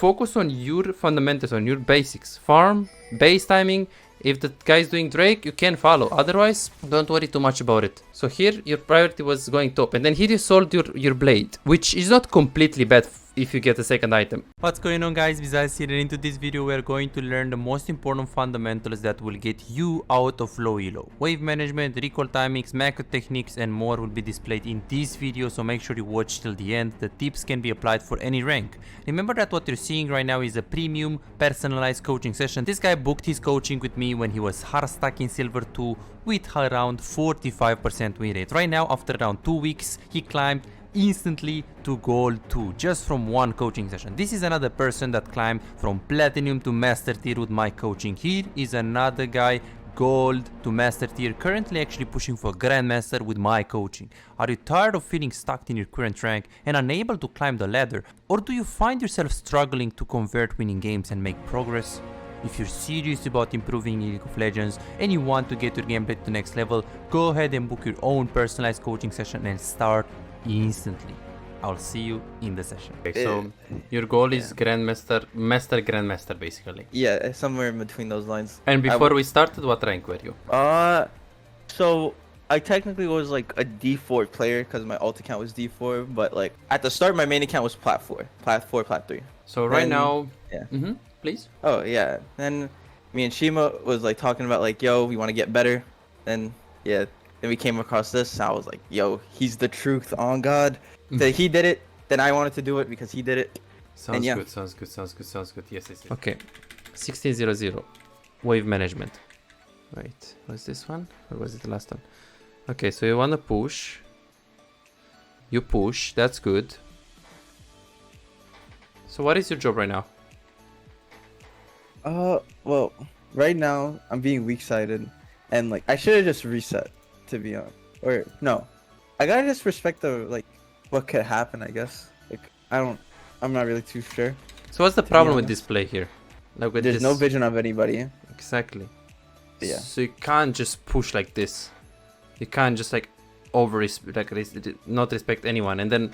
focus on your fundamentals, on your basics. Farm, base timing. If the guy is doing Drake, you can follow. Otherwise, don't worry too much about it. So here, your priority was going top. And then here you sold your blade, which is not completely bad if you get a second item. What's going on, guys? Vizaz here, and into this video we are going to learn the most important fundamentals that will get you out of low elo. Wave management, recoil timings, macro techniques and more will be displayed in this video, so make sure you watch till the end. The tips can be applied for any rank. Remember that what you're seeing right now is a premium personalized coaching session. This guy booked his coaching with me when he was hard stuck in silver 2 with around 45% win rate. Right now, after around 2 weeks, he climbed instantly to gold 2 just from one coaching session. This is another person that climbed from platinum to master tier with my coaching. Here is another guy, gold to master tier, currently actually pushing for grandmaster with my coaching. Are you tired of feeling stuck in your current rank and unable to climb the ladder, or do you find yourself struggling to convert winning games and make progress? If you're serious about improving in League of Legends and you want to get your gameplay to the next level, go ahead and book your own personalized coaching session and start instantly. I'll see you in the session. Okay, so your goal is grandmaster, grandmaster basically. Yeah, somewhere in between those lines. And before we started, what rank were you? So I technically was like a D4 player because my alt account was D4, but like at the start my main account was plat 4, plat 3. So right now, yeah. Please. Oh yeah. Then me and Shima was like talking about like, yo, we want to get better. Then yeah. Then we came across this, and I was like, yo, he's the truth, on God. So he did it, then I wanted to do it because he did it. Sounds yeah. good, sounds good. Yes. Okay, 1600, wave management. Wait, was this one? Or was it the last one? Okay, so you want to push. You push, that's good. So what is your job right now? Well, right now, I'm being weak-sided, and like, I should have just reset. To be honest, or no, I gotta just respect the like what could happen. I guess like I'm not really too sure. So what's the problem with this play here? Like with there's no vision of anybody. Exactly. Yeah. So you can't just push like this. You can't just like not respect anyone, and then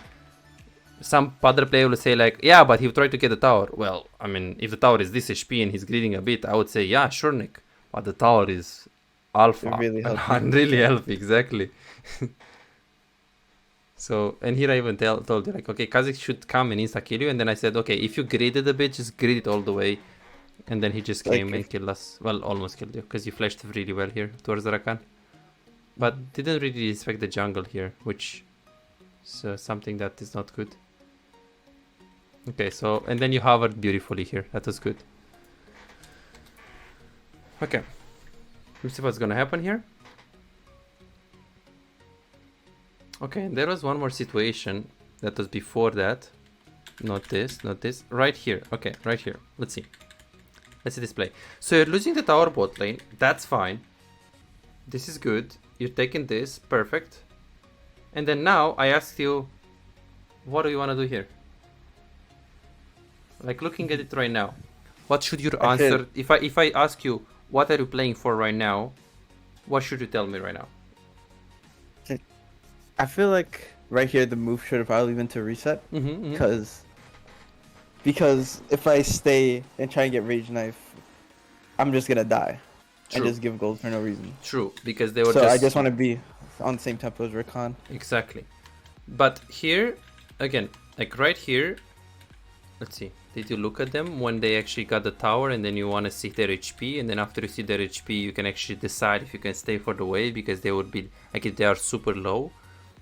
some other player will say like, yeah, but he tried to get the tower. Well, I mean, if the tower is this HP and he's greeding a bit, I would say yeah, sure, Nick, but the tower is alpha, really really healthy, exactly. So, and here I even told you like, okay, Kazik should come and insta kill you, and then I said, okay, if you greeded a bit, just greed it all the way, and then he just came and killed us. Well, almost killed you because you flashed really well here towards the Rakan, but didn't really respect the jungle here, which is something that is not good. Okay, so and then you hovered beautifully here. That was good. Okay. Let's see what's gonna happen here. Okay, and there was one more situation that was before that. Not this. Right here. Okay, right here. Let's see this play. So you're losing the tower bot lane. That's fine. This is good. You're taking this. Perfect. And then now I asked you, what do you want to do here? Like looking at it right now, what should your answer? If I ask you, what are you playing for right now? What should you tell me right now? I feel like right here the move should have probably been to reset. Because if I stay and try and get rage knife, I'm just gonna die. True. And just give gold for no reason. True, because they were so I just want to be on the same tempo as Rakan. Exactly. But here, again, like right here, let's see. Did you look at them when they actually got the tower, and then you want to see their HP, and then after you see their HP you can actually decide if you can stay for the wave, because they would be like if they are super low.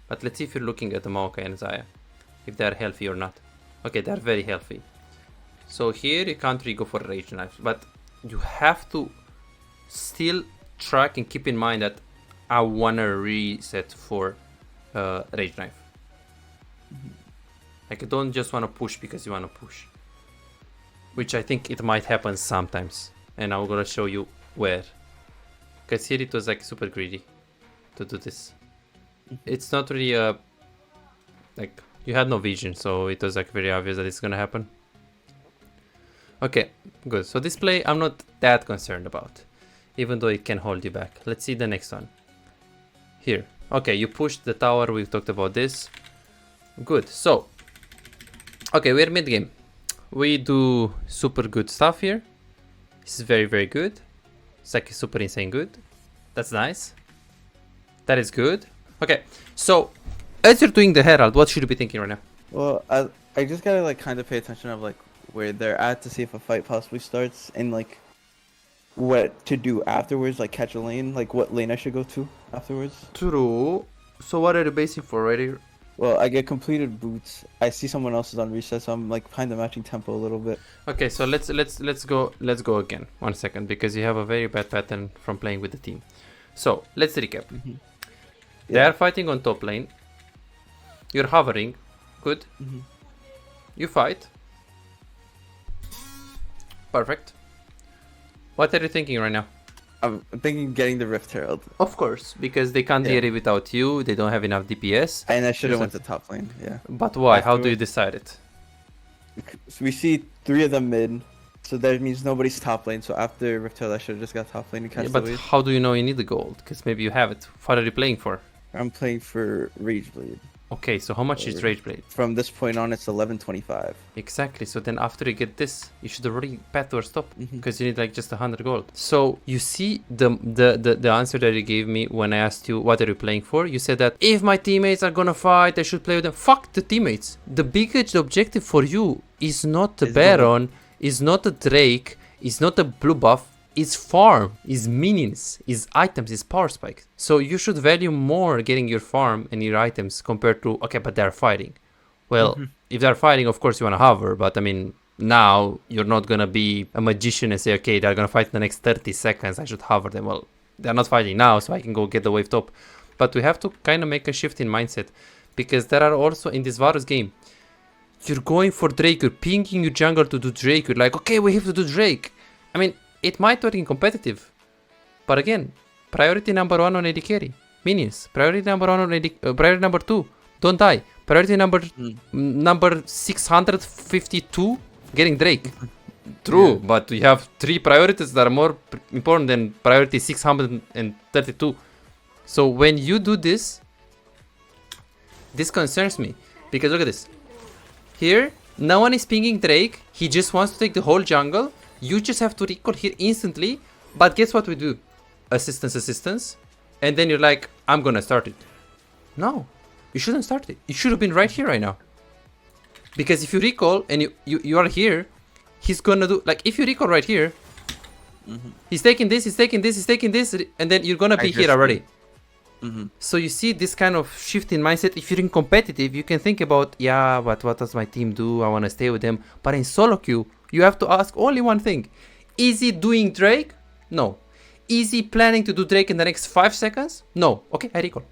But let's see if you're looking at the Maokai and Zaya, if they are healthy or not. Okay, they are very healthy. So here you can't really go for rage knife, but you have to still track and keep in mind that I wanna reset for rage knife. Like I don't just wanna push because you wanna push. Which I think it might happen sometimes, and I'm gonna show you where. Because here it was like super greedy to do this. It's not really like you had no vision, so it was like very obvious that it's gonna happen. Okay, good. So this play I'm not that concerned about, even though it can hold you back. Let's see the next one. Here. Okay, you pushed the tower, we've talked about this. Good. So okay, we're mid game. we do super good stuff here. This is very, very good. It's like super insane good. That's nice. That is good. Okay, so as you're doing the Herald, what should you be thinking right now? Well, I just gotta like kind of pay attention of like where they're at to see if a fight possibly starts and like what to do afterwards, like catch a lane, like what lane I should go to afterwards. True. So what are you basing for right here? Well, I get completed boots. I see someone else is on reset, so I'm like kind of matching tempo a little bit. Okay, so let's go again. 1 second, because you have a very bad pattern from playing with the team. So let's recap. They are fighting on top lane. You're hovering. Good. You fight. Perfect. What are you thinking right now? I'm thinking getting the Rift Herald. Of course, because they can't hear it without you. They don't have enough DPS. And I should have went to top lane, yeah. But why? How do you decide it? So we see 3 of them mid, so that means nobody's top lane. So after Rift Herald, I should have just got top lane and catch the But wave. how do you know you need the gold? Because maybe you have it. What are you playing for? I'm playing for Rageblade. Okay, so how much is Rageblade? From this point on, it's 11.25. Exactly. So then after you get this, you should already path towards top because you need like just 100 gold. So you see the answer that you gave me when I asked you what are you playing for? You said that if my teammates are gonna fight, I should play with them. Fuck the teammates. The biggest objective for you is not the Baron, is not the Drake, is not the blue buff. Is farm, is minions, is items, is power spike. So you should value more getting your farm and your items compared to, okay, but they're fighting. Well, if they're fighting, of course you want to hover, but I mean, now you're not going to be a magician and say, okay, they're going to fight in the next 30 seconds, I should hover them. Well, they're not fighting now, so I can go get the wave top. But we have to kind of make a shift in mindset, because there are also, in this Varus game, you're going for Drake, you're pinging your jungle to do Drake, you're like, okay, we have to do Drake. I mean, it might work in competitive, but again, priority number 1 on AD carry, minions. Priority number 1 on AD, priority number 2, don't die. Priority number 652, getting Drake. True, but we have 3 priorities that are more important than priority 632. So when you do this, this concerns me, because look at this. Here, no one is pinging Drake. He just wants to take the whole jungle. You just have to recall here instantly. But guess what we do? Assistance. And then you're like, I'm gonna start it. No, you shouldn't start it. You should have been right here right now. Because if you recall and you are here, he's gonna do, like, if you recall right here, he's taking this, and then you're gonna be here already. So you see this kind of shift in mindset. If you're in competitive, you can think about, yeah, but what does my team do? I want to stay with them. But in solo queue, you have to ask only one thing. Is he doing Drake? No. Is he planning to do Drake in the next 5 seconds? No. Okay, I recall.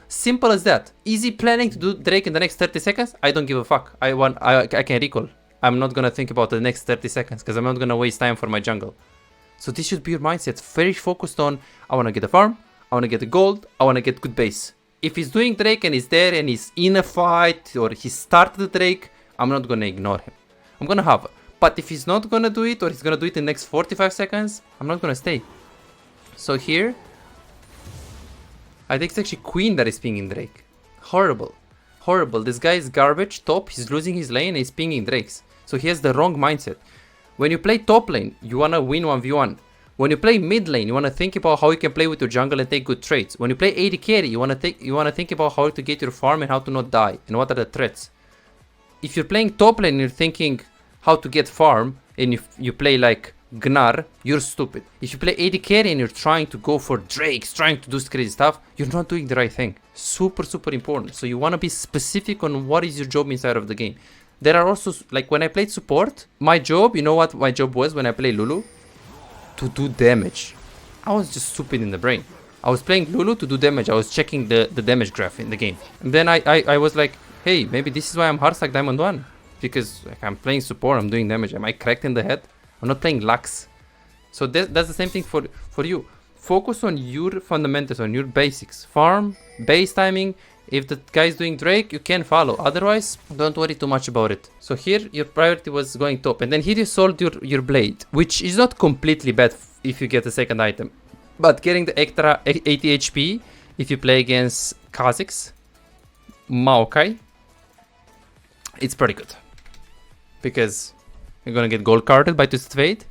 Simple as that. Is he planning to do Drake in the next 30 seconds? I don't give a fuck. I can recall. I'm not gonna think about the next 30 seconds because I'm not gonna waste time for my jungle. So this should be your mindset. Very focused on, I want to get a farm, I want to get the gold, I want to get good base. If he's doing Drake and he's there and he's in a fight or he started the Drake, I'm not going to ignore him. I'm going to hover. But if he's not going to do it or he's going to do it in the next 45 seconds, I'm not going to stay. So here, I think it's actually Queen that is pinging Drake. Horrible. Horrible. This guy is garbage. Top, he's losing his lane and he's pinging Drakes. So he has the wrong mindset. When you play top lane, you want to win 1v1. When you play mid lane, you want to think about how you can play with your jungle and take good trades. When you play AD carry, you want to think about how to get your farm and how to not die and what are the threats. If you're playing top lane and you're thinking how to get farm and if you play like Gnar, you're stupid. If you play AD carry and you're trying to go for Drakes, trying to do crazy stuff, you're not doing the right thing. Super important. So you want to be specific on what is your job inside of the game. There are also, like when I played support, my job, you know what my job was when I played Lulu? To do damage. I was just stupid in the brain. I was playing Lulu to do damage. I was checking the damage graph in the game. And then I was like, hey, maybe this is why I'm hard stack Diamond 1. Because like, I'm playing support, I'm doing damage. Am I cracked in the head? I'm not playing Lux. So that's the same thing for you. Focus on your fundamentals, on your basics. Farm, base timing. If the guy is doing Drake, you can follow. Otherwise, don't worry too much about it. So here, your priority was going top. And then here you sold your blade, which is not completely bad if you get a second item. But getting the extra 80 HP, if you play against Kha'Zix, Maokai, it's pretty good. Because You're gonna get gold carded by Twisted Fate.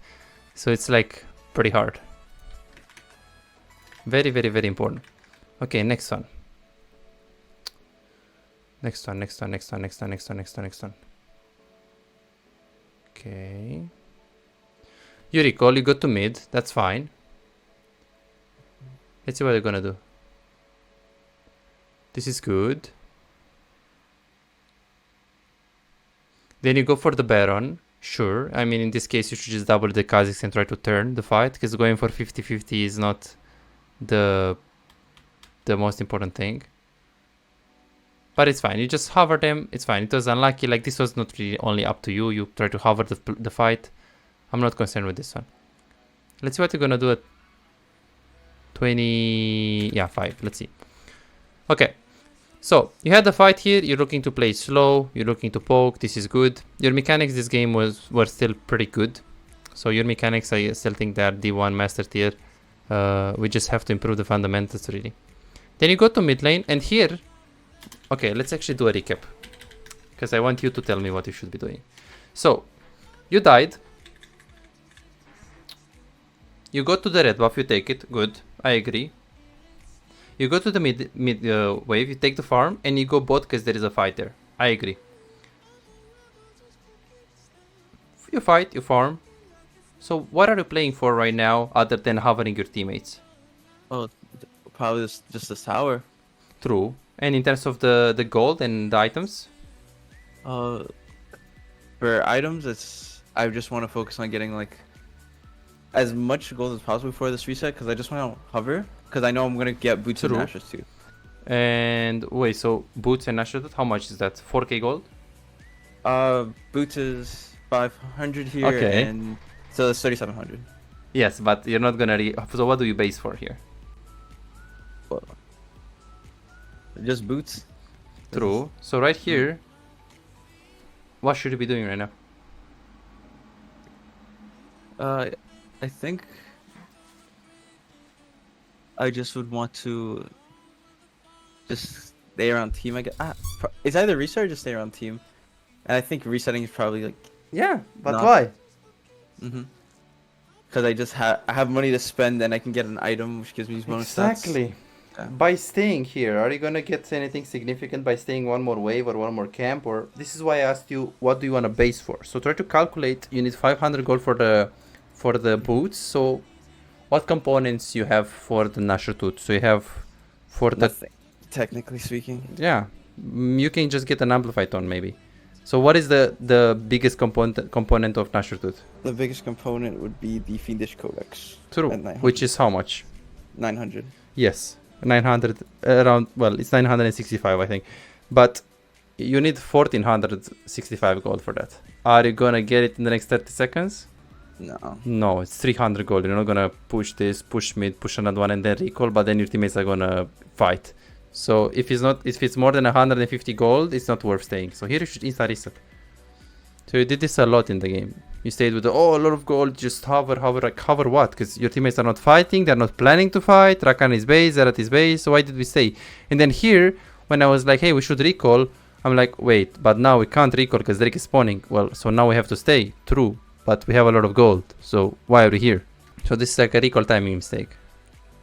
So it's like pretty hard. Very, very, very important. Okay, next one. Next one. Okay. You recall, you go to mid, that's fine. Let's see what they're gonna do. This is good. Then you go for the Baron. Sure. I mean, in this case, you should just double the Kha'Zix and try to turn the fight, because going for 50-50 is not the most important thing. But it's fine. You just hover them. It's fine. It was unlucky. Like, this was not really only up to you. You try to hover the fight. I'm not concerned with this one. Let's see what you're gonna do at 20... Yeah, 5. Let's see. Okay. So, you had the fight here. You're looking to play slow. You're looking to poke. This is good. Your mechanics this game were still pretty good. So, your mechanics, I still think they are D1 master tier. We just have to improve the fundamentals, really. Then you go to mid lane. And here... Okay, let's actually do a recap. Because I want you to tell me what you should be doing. So, you died. You go to the red buff, you take it. Good, I agree. You go to the mid wave, you take the farm, and you go bot because there is a fight there. I agree. You fight, you farm. So what are you playing for right now other than hovering your teammates? Oh, probably just this tower. True. And in terms of the gold and the items? For items, I just want to focus on getting like as much gold as possible before this reset, because I just want to hover, because I know I'm going to get boots and ashes too. And wait, so boots and ashes, how much is that? 4k gold? Boots is 500 here, okay. And so it's 3700. Yes, but you're not gonna so what do you base for here? Well, just boots. True. So right here, what should you be doing right now? I think I just would want to just stay around team. I guess it's either reset or just stay around team, and I think resetting is probably like but why? Because I have money to spend and I can get an item which gives me these bonus stats. Exactly. Yeah. By staying here, are you gonna get anything significant by staying one more wave or one more camp? Or this is why I asked you, what do you want to base for? So try to calculate. You need 500 gold for the boots. So what components you have for the Nasher Tooth? So you have for nothing, technically speaking. Yeah, you can just get an amplified tone maybe. So what is the biggest component of Nasher Tooth? The biggest component would be the Fiendish Codex. True. Which is how much? 900. Yes, 900 around. Well, it's 965, I think, but you need 1465 gold for that. Are you gonna get it in the next 30 seconds? No. No, it's 300 gold. You're not gonna push this, push mid, push another one, and then recall. But then your teammates are gonna fight. So if it's more than 150 gold, it's not worth staying. So here you should insta reset. So you did this a lot in the game. You stayed with a lot of gold, just hover, like hover what? Because your teammates are not fighting, they're not planning to fight. Rakan is base, Zerat is base. So why did we stay? And then here, when I was like, hey, we should recall, I'm like, wait, but now we can't recall because Drake is spawning. Well, so now we have to stay. True, but we have a lot of gold. So why are we here? So this is like a recall timing mistake.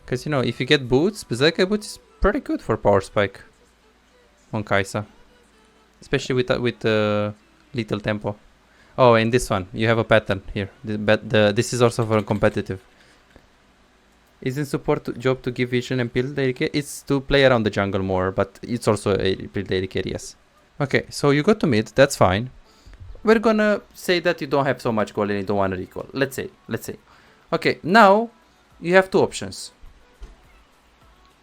Because you know, if you get boots, Berserker boots is pretty good for power spike on Kai'Sa, especially with little tempo. Oh, and this one you have a pattern here. This is also for competitive. Isn't support job to give vision and build AD? It's to play around the jungle more, but it's also a build AD, yes. Okay, so you go to mid. That's fine. We're gonna say that you don't have so much gold and you don't want to recall. Let's say. Okay, now you have two options.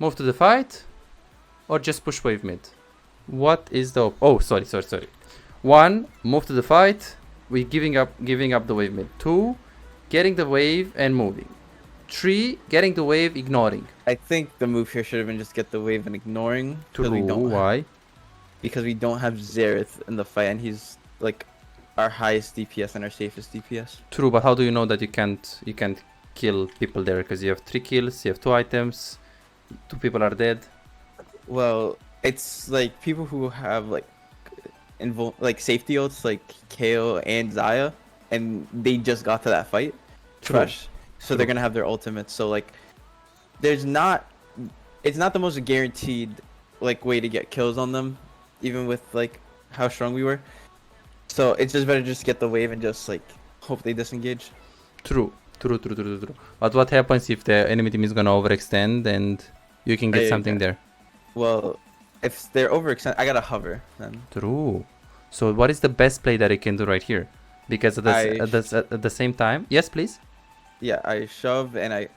Move to the fight, or just push wave mid. What is the... Oh, sorry. 1, move to the fight. We're giving up the wave mid. 2, getting the wave and moving. 3, getting the wave, ignoring. I think the move here should have been just get the wave and ignoring. Why? Because we don't have Xerath in the fight, and he's like our highest DPS and our safest DPS. True, but how do you know that you can't kill people there? Because you have 3 kills, you have 2 items. 2 people are dead. Well, it's like people who have like safety ults like KO and Xayah. and they just got to that fight fresh, so they're gonna have their ultimates. So like, it's not the most guaranteed like way to get kills on them, even with like how strong we were. So it's just better just get the wave and just like hope they disengage. True. But what happens if the enemy team is gonna overextend and you can get something there? Well, if they're overextended, I gotta hover then. True. So what is the best play that you can do right here? Because at the same time, yes, please. Yeah, I shove and I.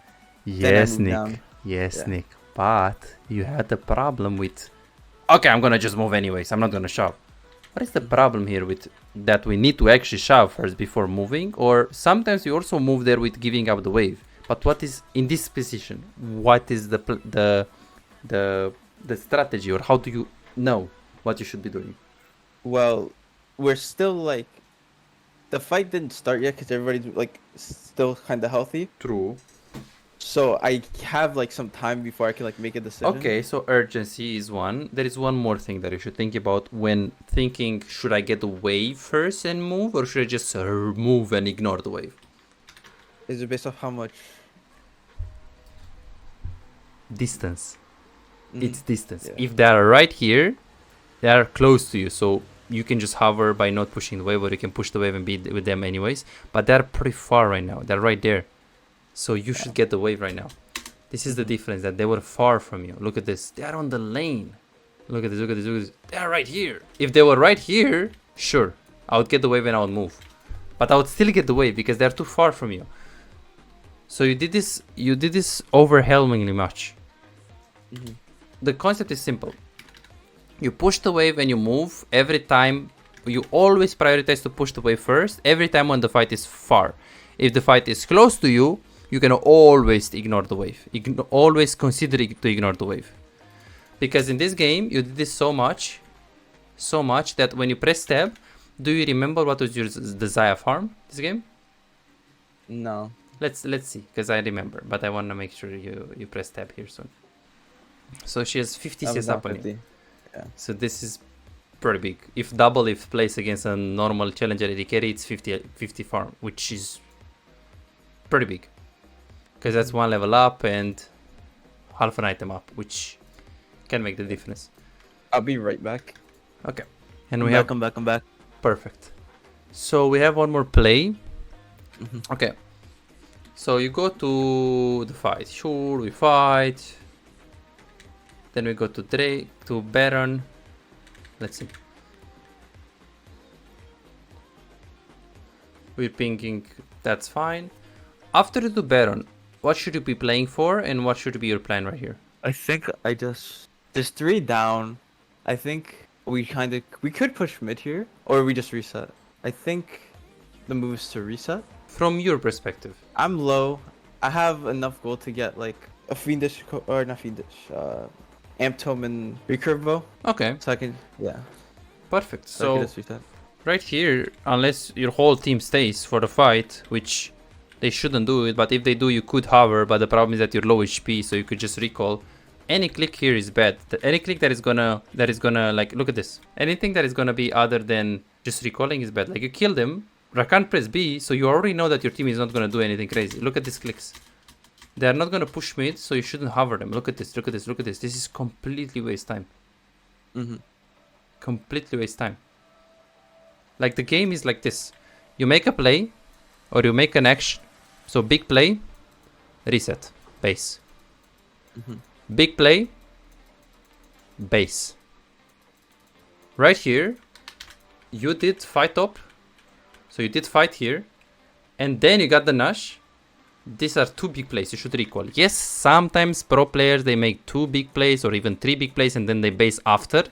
Yes, move Nick. down. Yes, Yeah. Nick. But you had the problem with. Okay, I'm gonna just move anyways. I'm not gonna shove. What is the problem here with that? We need to actually shove first before moving, or sometimes you also move there with giving up the wave. But what is in this position? What is the strategy, or how do you know what you should be doing? Well, we're still like, the fight didn't start yet because everybody's like still kind of healthy. True. So I have like some time before I can like make a decision. Okay, so urgency is one. There is one more thing that you should think about when thinking, should I get the wave first and move, or should I just move and ignore the wave? Is it based off how much? Distance. Mhm. It's distance. Yeah. If they are right here, they are close to you, so you can just hover by not pushing the wave, or you can push the wave and be with them anyways. But they're pretty far right now. They're right there. So you should get the wave right now. This is the difference, that they were far from you. Look at this. They are on the lane. Look at this, look at this, look at this. They are right here. If they were right here, sure, I would get the wave and I would move. But I would still get the wave because they're too far from you. So you did this overwhelmingly much. Mhm. The concept is simple. You push the wave and you move every time. You always prioritize to push the wave first every time when the fight is far. If the fight is close to you, you can always ignore the wave. Always consider to ignore the wave. Because in this game, you did this so much that when you press tab, do you remember what was the Zaya farm this game? No. Let's see, because I remember, but I want to make sure you press tab here soon. So she has 50 CS up on you. Yeah. So this is pretty big. If placed against a normal challenger AD carry, it's 50 farm, which is pretty big. Because that's one level up and half an item up, which can make the difference. I'll be right back. Okay. And I'm back. Perfect. So we have one more play. Mhm. Okay. So you go to the fight. Sure, we fight. Then we go to Drake, to Baron. Let's see. We're pinging, that's fine. After you do Baron, what should you be playing for and what should be your plan right here? I think there's 3 down. I think we could push mid here, or we just reset. I think the move is to reset. From your perspective. I'm low. I have enough gold to get like a fiendish amp tome and recurve bow. Okay, So I can, yeah. perfect. I So can just reset. right here, unless your whole team stays for the fight, which they shouldn't do it, but if they do, you could hover, but the problem is that you're low HP, so you could just recall. Any click here is bad. Any click that is gonna like, look at this. Anything that is gonna be other than just recalling is bad. Like you kill them, Rakan press B, so you already know that your team is not gonna do anything crazy. Look at these clicks. They are not gonna push mid, so you shouldn't hover them. Look at this, look at this, look at this. This is completely waste time. Completely waste time. Like the game is like this. You make a play, or you make an action. So big play, reset, base. Big play, base. Right here, you did fight top. So you did fight here. And then you got the Nash. These are 2 big plays. You should recall. Yes, sometimes pro players, they make 2 big plays or even 3 big plays and then they base after.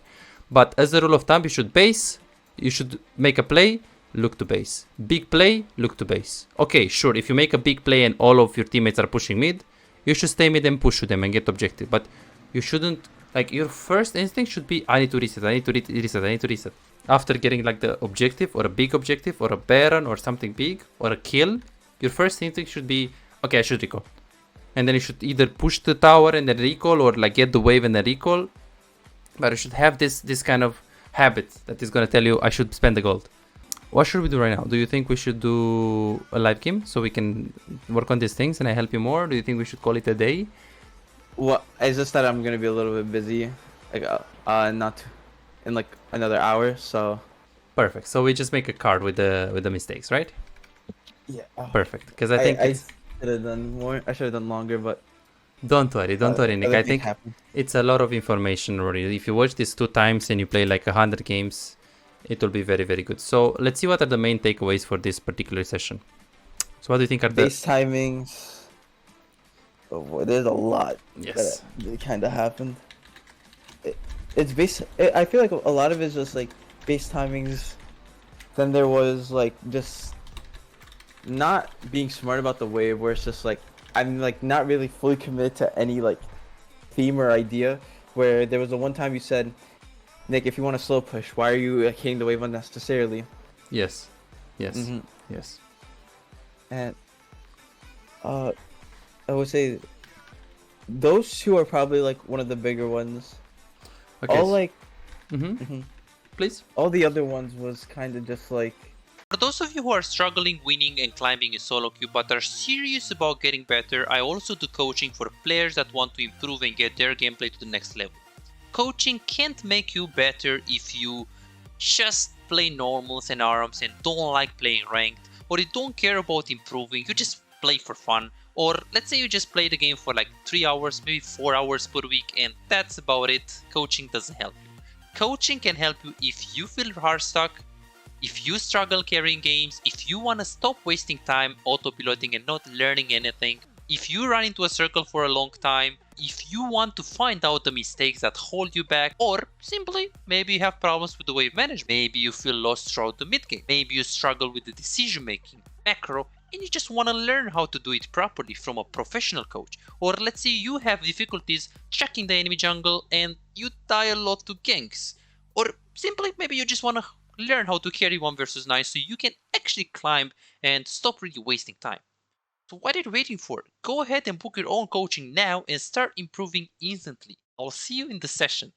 But as a rule of thumb, you should base. You should make a play, look to base. Big play, look to base. Okay, sure, if you make a big play and all of your teammates are pushing mid, you should stay mid and push to them and get objective. But you shouldn't, like, your first instinct should be, I need to reset, I need to reset, I need to reset. After getting like the objective or a big objective or a Baron or something big or a kill, your first instinct should be, okay, I should recall. And then you should either push the tower and then recall, or like get the wave and then recall. But you should have this kind of habit that is going to tell you I should spend the gold. What should we do right now? Do you think we should do a live game so we can work on these things and I help you more? Do you think we should call it a day? Well, it's just that I'm gonna be a little bit busy, like not in like another hour, so. Perfect. So we just make a card with the mistakes, right? Yeah. Perfect. Because I think I should have done more. I should have done longer, but. Don't worry, Nick. I think happen. it's a lot of information already. If you watch this 2 times and you play like 100 games, it will be very, very good. So let's see what are the main takeaways for this particular session. So what do you think are the base timings? Oh boy, there's a lot. Yes. That kind of happened. It's base. I feel like a lot of it's just like base timings. Then there was like just not being smart about the wave, where it's just like I'm like not really fully committed to any like theme or idea. Where there was the one time you said, Nick, if you want a slow push, why are you hitting the wave unnecessarily? Yes. Yes. Mhm. Yes. And I would say those two are probably like one of the bigger ones. Okay. All like Please. all the other ones was kind of just like. For those of you who are struggling winning and climbing in solo queue but are serious about getting better, I also do coaching for players that want to improve and get their gameplay to the next level. Coaching can't make you better if you just play normals and ARMs and don't like playing ranked, or you don't care about improving, you just play for fun, or let's say you just play the game for like 3 hours, maybe 4 hours per week, and that's about it. Coaching doesn't help you. Coaching can help you if you feel hard stuck, if you struggle carrying games, if you want to stop wasting time auto-piloting and not learning anything, if you run into a circle for a long time, if you want to find out the mistakes that hold you back, or simply maybe you have problems with the wave management, maybe you feel lost throughout the mid game, maybe you struggle with the decision making, macro, and you just want to learn how to do it properly from a professional coach. Or let's say you have difficulties checking the enemy jungle and you die a lot to ganks. Or simply maybe you just want to learn how to carry 1 versus 9 so you can actually climb and stop really wasting time. So what are you waiting for? Go ahead and book your own coaching now and start improving instantly. I'll see you in the session.